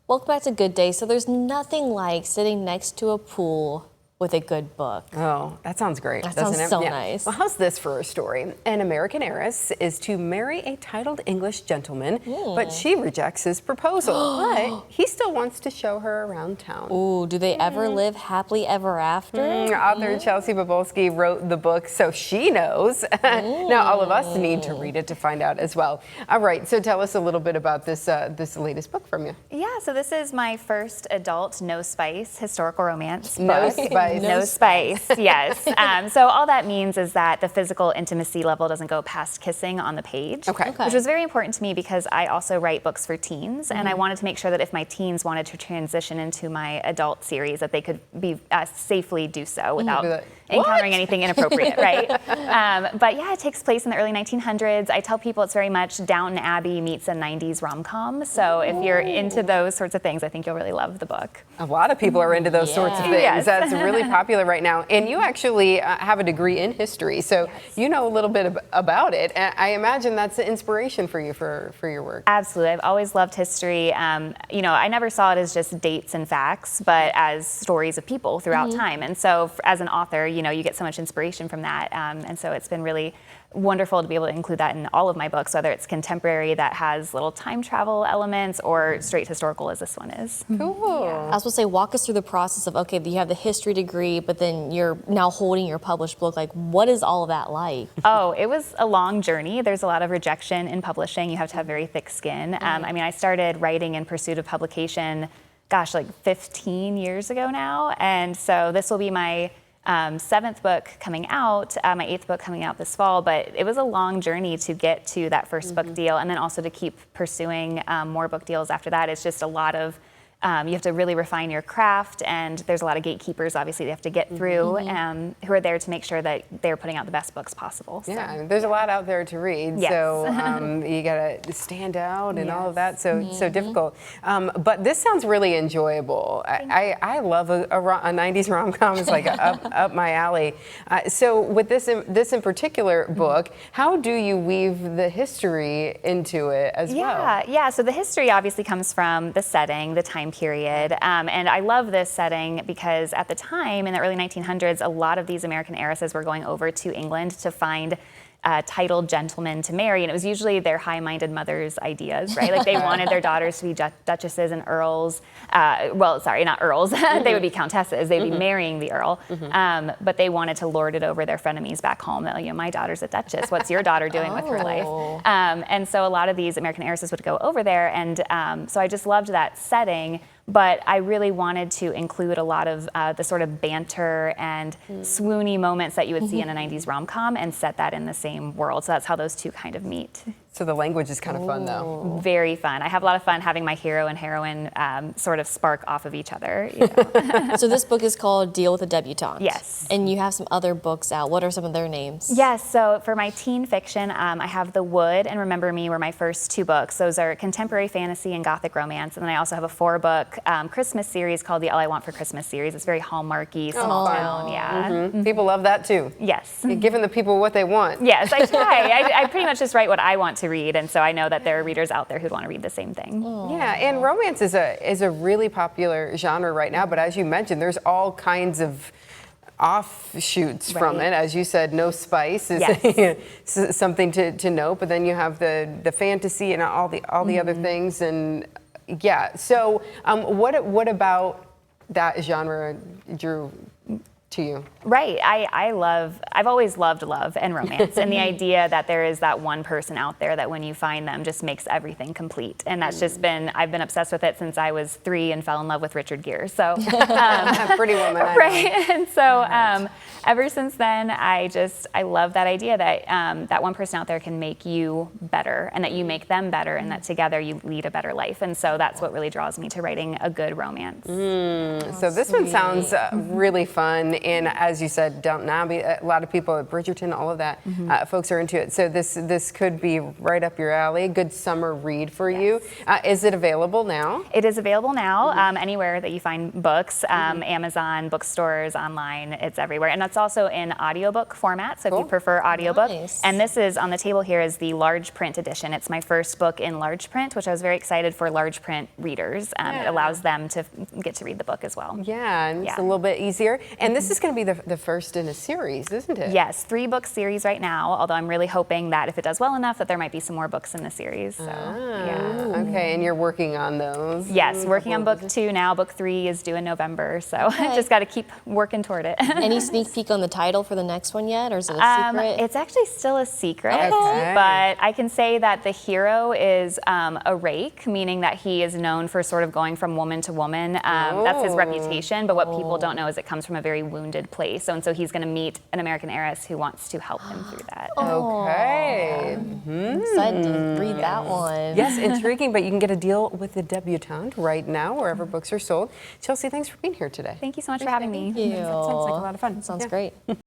Welcome back to Good Day. So there's nothing like sitting next to a pool with a good book. Oh, that sounds great. That doesn't sounds it? so Yeah. nice. Well, how's this for a story? An American heiress is to marry a titled English gentleman, but she rejects his proposal. But he still wants to show her around town. Ooh, do they ever live happily ever after? Author Chelsea Bobulski wrote the book, so she knows. Now all of us need to read it to find out as well. All right, so tell us a little bit about this this latest book from you. Yeah, so this is my first adult no spice historical romance book. No spice. No spice, yes. So all that means is that the physical intimacy level doesn't go past kissing on the page, Okay. which was very important to me because I also write books for teens, and I wanted to make sure that if my teens wanted to transition into my adult series, that they could be safely do so without encountering anything inappropriate, right? But yeah, it takes place in the early 1900s. I tell people it's very much Downton Abbey meets a 90s rom-com. So if you're into those sorts of things, I think you'll really love the book. A lot of people are into those sorts of things. Yes. That's really popular right now. And you actually have a degree in history, so you know a little bit about it. And I imagine that's an inspiration for you for your work. Absolutely. I've always loved history. You know, I never saw it as just dates and facts, but as stories of people throughout time. And so as an author, you know, you get so much inspiration from that. And so it's been really wonderful to be able to include that in all of my books, whether it's contemporary that has little time travel elements or straight historical as this one is. Cool. I was going to say, walk us through the process of, okay, you have the history degree, but then you're now holding your published book. Like, what is all of that like? Oh, it was a long journey. There's a lot of rejection in publishing. You have to have very thick skin. I mean, I started writing in pursuit of publication, gosh, like 15 years ago now. And so this will be my 7th book coming out, my 8th book coming out this fall, but it was a long journey to get to that first book deal, and then also to keep pursuing more book deals after that. It's just a lot of, you have to really refine your craft, and there's a lot of gatekeepers, obviously, you have to get through, who are there to make sure that they're putting out the best books possible. So. Yeah, there's a lot out there to read, Yes. so you gotta stand out and all of that. So so difficult. But this sounds really enjoyable. I love a 90s rom-com. It's like up my alley. So with this in particular book, how do you weave the history into it as well? Yeah. So the history obviously comes from the setting, the time period, and I love this setting because at the time in the early 1900s, a lot of these American heiresses were going over to England to find titled gentlemen to marry, and it was usually their high-minded mother's ideas, right? Like they wanted their daughters to be duchesses and earls. Well, sorry, not earls. They would be countesses. They'd be marrying the earl, but they wanted to lord it over their frenemies back home. That, you know, my daughter's a duchess. What's your daughter doing with her life? And so a lot of these American heiresses would go over there, and so I just loved that setting. But I really wanted to include a lot of the sort of banter and swoony moments that you would see in a 90s rom-com and set that in the same world. So that's how those two kind of meet. So the language is kind of fun, though. Very fun. I have a lot of fun having my hero and heroine sort of spark off of each other. You know? So this book is called Deal with a Debutante. Yes. And you have some other books out. What are some of their names? Yes, so for my teen fiction, I have The Wood and Remember Me were my first 2 books. Those are contemporary fantasy and gothic romance. And then I also have a 4-book Christmas series called the All I Want for Christmas series. It's very Hallmarky, small town, yeah. People love that, too. Yes. You're giving the people what they want. Yes, I try. I pretty much just write what I want to read, and so I know that there are readers out there who'd want to read the same thing. Yeah, and romance is a really popular genre right now, but as you mentioned, there's all kinds of offshoots from it. As you said, no spice is something to note, but then you have the fantasy and all the other things, and yeah. So what about that genre drew to you? Right. I've always loved love and romance, and the idea that there is that one person out there that when you find them just makes everything complete. And that's just I've been obsessed with it since I was 3 and fell in love with Richard Gere. So Pretty Woman. right. And so ever since then, I love that idea that that one person out there can make you better, and that you make them better, and that together you lead a better life. And so that's what really draws me to writing a good romance. So this one sounds really fun. And as you said, Downton Abbey, a lot of people at Bridgerton, all of that, folks are into it. So this could be right up your alley. A good summer read for you. Is it available now? It is available now anywhere that you find books, Amazon, bookstores, online, it's everywhere. And it's also in audiobook format, so if you prefer audiobook. Nice. And this is on the table here is the large print edition. It's my first book in large print, which I was very excited for large print readers. It allows them to get to read the book as well. Yeah, and it's a little bit easier. And this is going to be the first in a series, isn't it? Yes, 3-book series right now, although I'm really hoping that if it does well enough that there might be some more books in the series. So, Okay, and you're working on those? Yes, working on book 2 now. Book 3 is due in November, so just got to keep working toward it. Any sneak peek on the title for the next one yet, or is it a secret? It's actually still a secret, Okay. but I can say that the hero is a rake, meaning that he is known for sort of going from woman to woman. That's his reputation, but what people don't know is it comes from a very wounded place. And so he's going to meet an American heiress who wants to help him through that. Okay. Excited to read that one. Yes, intriguing, but you can get a deal with the Debutante right now, wherever books are sold. Chelsea, thanks for being here today. Thank you so much for having me. Thank you. That sounds like a lot of fun. Sounds great.